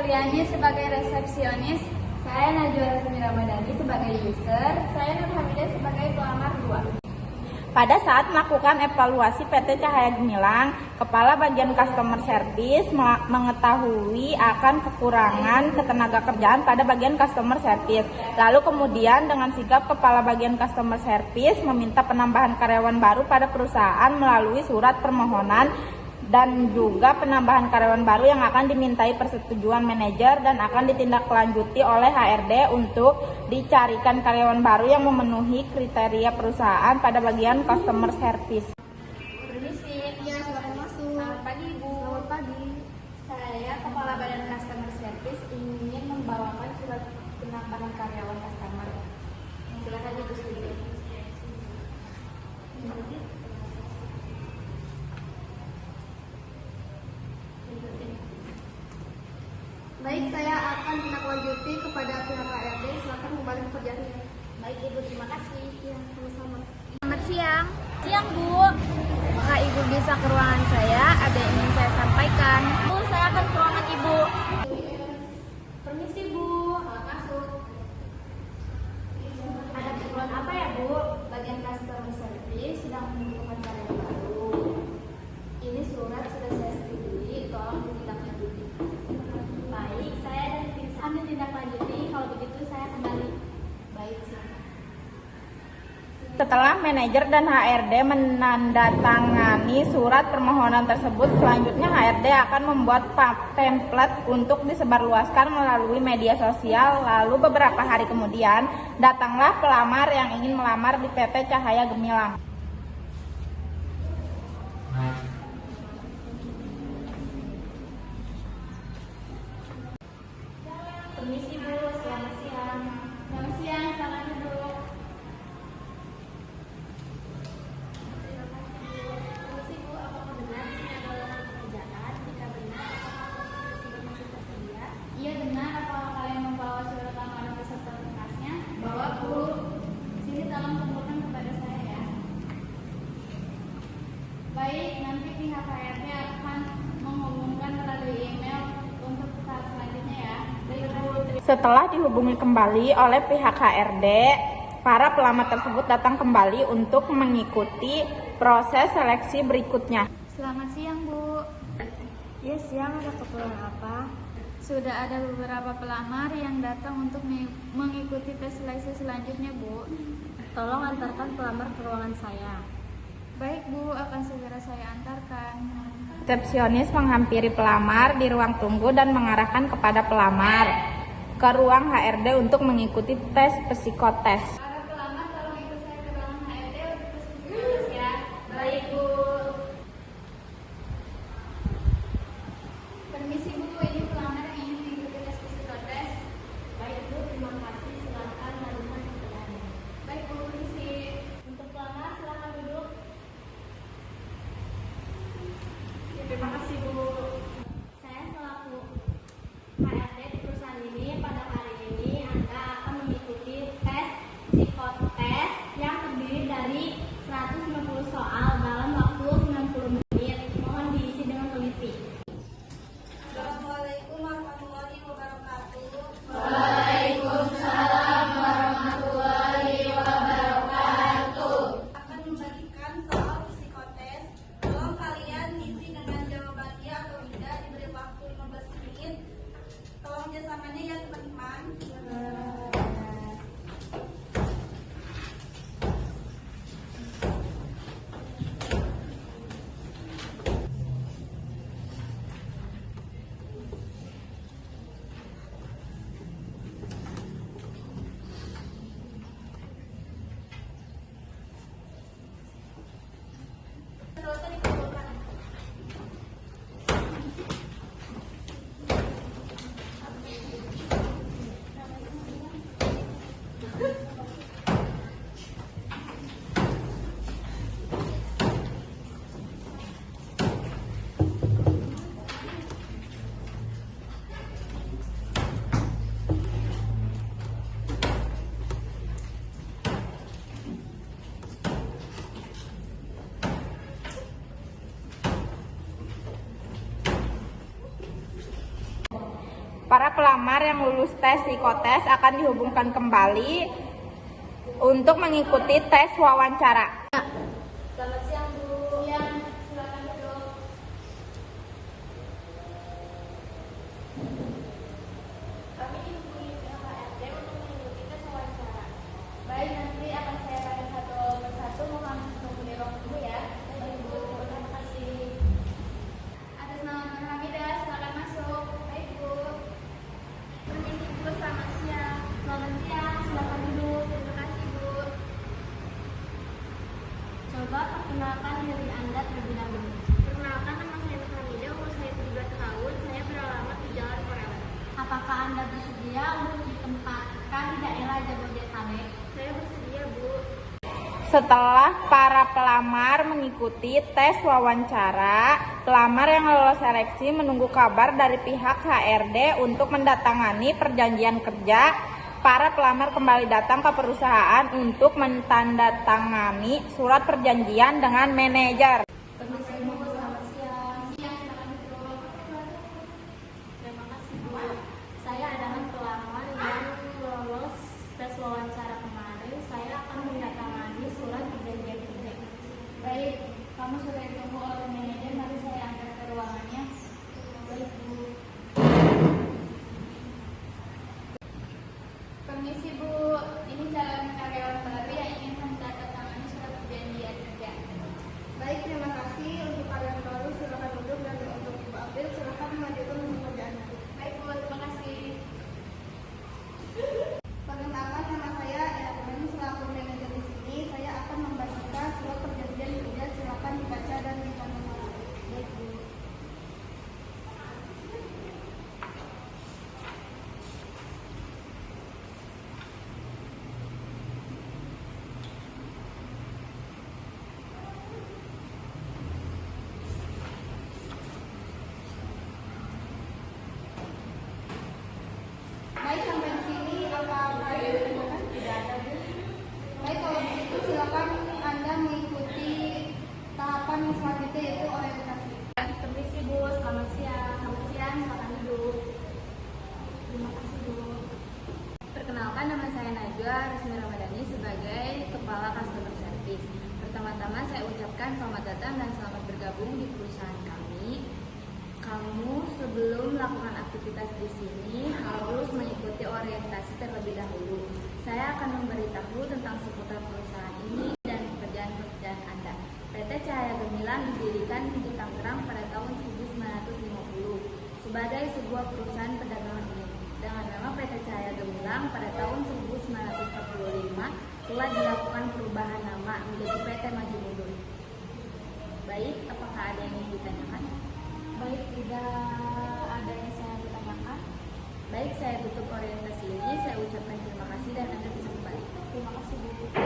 Febriani sebagai resepsionis. Saya Najwa Rasmi Ramadhani sebagai user. Saya Nur Hamidah sebagai pelamar 2. Pada saat melakukan evaluasi PT Cahaya Gemilang, Kepala Bagian Customer Service mengetahui akan kekurangan ketenagakerjaan pada bagian Customer Service. Lalu kemudian dengan sigap Kepala Bagian Customer Service meminta penambahan karyawan baru pada perusahaan melalui surat permohonan dan juga penambahan karyawan baru yang akan dimintai persetujuan manajer dan akan ditindaklanjuti oleh HRD untuk dicarikan karyawan baru yang memenuhi kriteria perusahaan pada bagian customer service. Permisi. Ya, silakan masuk. Selamat pagi, Bu. Selamat pagi. Saya Kepala Badan Customer Service ingin membawakan surat penambahan karyawan customer. Silakan Ibu Sri. Baik, saya akan menindaklanjuti kepada pihak HRD. Silakan kembali bekerja. Baik Ibu, terima kasih. Ya, sama-sama. Selamat siang. Siang Bu. Apakah Ibu bisa ke ruangan saya? Ada yang ingin saya sampaikan. Bu, saya akan ke ruangan Ibu. Permisi Bu. Masuk. Ada keperluan apa ya Bu? Bagian customer service sedang membutuhkan karyawan baru. Ini surat sudah saya setujui, tolong ditindaklanjuti. Baik, saya dan tim akan ditindaklanjuti. Kalau begitu saya kembali. Baik, silakan. Setelah manajer dan HRD menandatangani surat permohonan tersebut, selanjutnya HRD akan membuat template untuk disebarluaskan melalui media sosial. Lalu beberapa hari kemudian, datanglah pelamar yang ingin melamar di PT Cahaya Gemilang. Permisi Bu, selamat siang. Selamat siang, selamat duduk. Permisi Bu, apakah benar ini adalah lowongan pekerjaan? Jika benar, apakah sudah masih tersedia? Iya benar, apakah kalian membawa surat lamaran beserta berkasnya? Bawa Bu. Sini tolong kumpulkan kepada saya ya. Baik, nanti pihak HRD akan menghubungkan melalui email untuk tahap selanjutnya ya. Baik Bu. Setelah dihubungi kembali oleh pihak HRD, para pelamar tersebut datang kembali untuk mengikuti proses seleksi berikutnya. Selamat siang Bu. Ya, siang. Ada keperluan apa? Sudah ada beberapa pelamar yang datang untuk mengikuti tes seleksi selanjutnya Bu. Tolong antarkan pelamar ke ruangan saya. Baik Bu, akan segera saya antarkan. Resepsionis menghampiri pelamar di ruang tunggu dan mengarahkan kepada pelamar ke ruang HRD untuk mengikuti tes psikotes. Para pelamar tolong ikut saya ke ruangan HRD untuk tes ya. Baik Bu. Permisi Bu, ini pelamar yang ingin mengikuti tes psikotes. Baik Bu, terima kasih. Silakan lakukan perjalanan. Baik Bu, permisi. Untuk pelamar silakan duduk. Terima kasih Bu. Saya selaku HRD di perusahaan ini, pada hari ini Anda akan mengikuti tes psikotes yang terdiri dari 150 soal dalam waktu 90 menit. Mohon diisi dengan teliti. Assalamualaikum warahmatullahi wabarakatuh. Waalaikumsalam warahmatullahi wabarakatuh. Akan membagikan soal psikotes. Tolong kalian isi dengan jawaban iya atau tidak, diberi waktu 15 menit. Tolong Para pelamar yang lulus tes psikotes akan dihubungkan kembali untuk mengikuti tes wawancara. Selamat siang, Bu. Siang, silakan duduk. Kami dihubungi pihak HRD untuk mengikuti tes wawancara. Baik, nanti akan saya tanya satu persatu. Mohon tunggu di ruang tunggu ya. Baik, Bu. Terima kasih. Atas nama Nur Hamidah, silakan masuk. Baik, Bu. Permisi, Bu. Selamat siang. Selamat siang. Silakan duduk. Terima kasih, Bu. Coba perkenalkan diri Anda terlebih dahulu. Perkenalkan, nama saya Nur Hamidah, umur saya 17 tahun, saya beralamat di Jalan Korea. Apakah Anda bersedia untuk ditempatkan di daerah Jabodetabek? Saya bersedia, Bu. Setelah para pelamar mengikuti tes wawancara, pelamar yang lolos seleksi menunggu kabar dari pihak HRD untuk mendatangani perjanjian kerja. Para pelamar kembali datang ke perusahaan untuk mentandatangani surat perjanjian dengan manajer. Permisi, Bu. Selamat siang. Siang, silakan duduk. Terima kasih, Bu. Saya adalah pelamar yang lolos tes wawancara kemarin. Saya akan mendatangani surat perjanjian kerja. Baik, kamu sudah ditunggu oleh manajer. Mari saya antar ke ruangannya. Baik, Bu. Permisi, Bu. Ini calon karyawan baru yang ingin menandatangani surat perjanjian kerja. Baik, terima kasih. Untuk kalian baru silakan duduk dan untuk Ibu April silakan melanjutkan pekerjaan. Baik, Bu. Terima kasih. Perkenalkan, nama saya Erwin, selaku manajer di sini. Saya akan membacakan surat perjanjian kerja. Silakan dibaca dan ditandatangani. Baik, Bu. Baik, sampai di sini apa ada yang ditanyakan? Tidak ada, Bu. Baik, kalau begitu silakan Anda mengikuti tahapan selanjutnya yaitu orientasi. Permisi, Bu. Selamat siang. Selamat siang. Silakan duduk. Terima kasih, Bu. Perkenalkan, nama saya Najwa Resmi Ramadhani sebagai Kepala Customer Service. Pertama-tama saya ucapkan selamat datang dan selamat bergabung di perusahaan kami. Kamu sebelum melakukan aktivitas di sini harus mengikuti orientasi terlebih dahulu. Saya akan memberitahu tentang seputar perusahaan ini dan pekerjaan-pekerjaan Anda. PT Cahaya Gemilang didirikan di Tangerang pada tahun 1950 sebagai sebuah perusahaan perdagangan umum. Dengan nama PT Cahaya Gemilang pada tahun 1945 telah dilakukan perubahan nama menjadi PT Maju Mundur. Baik, apakah ada yang ingin ditanyakan? Baik, tidak ada yang saya ditanyakan. Baik, saya tutup orientasi ini. Saya ucapkan terima kasih dan Anda bisa kembali. Terima kasih, Bu.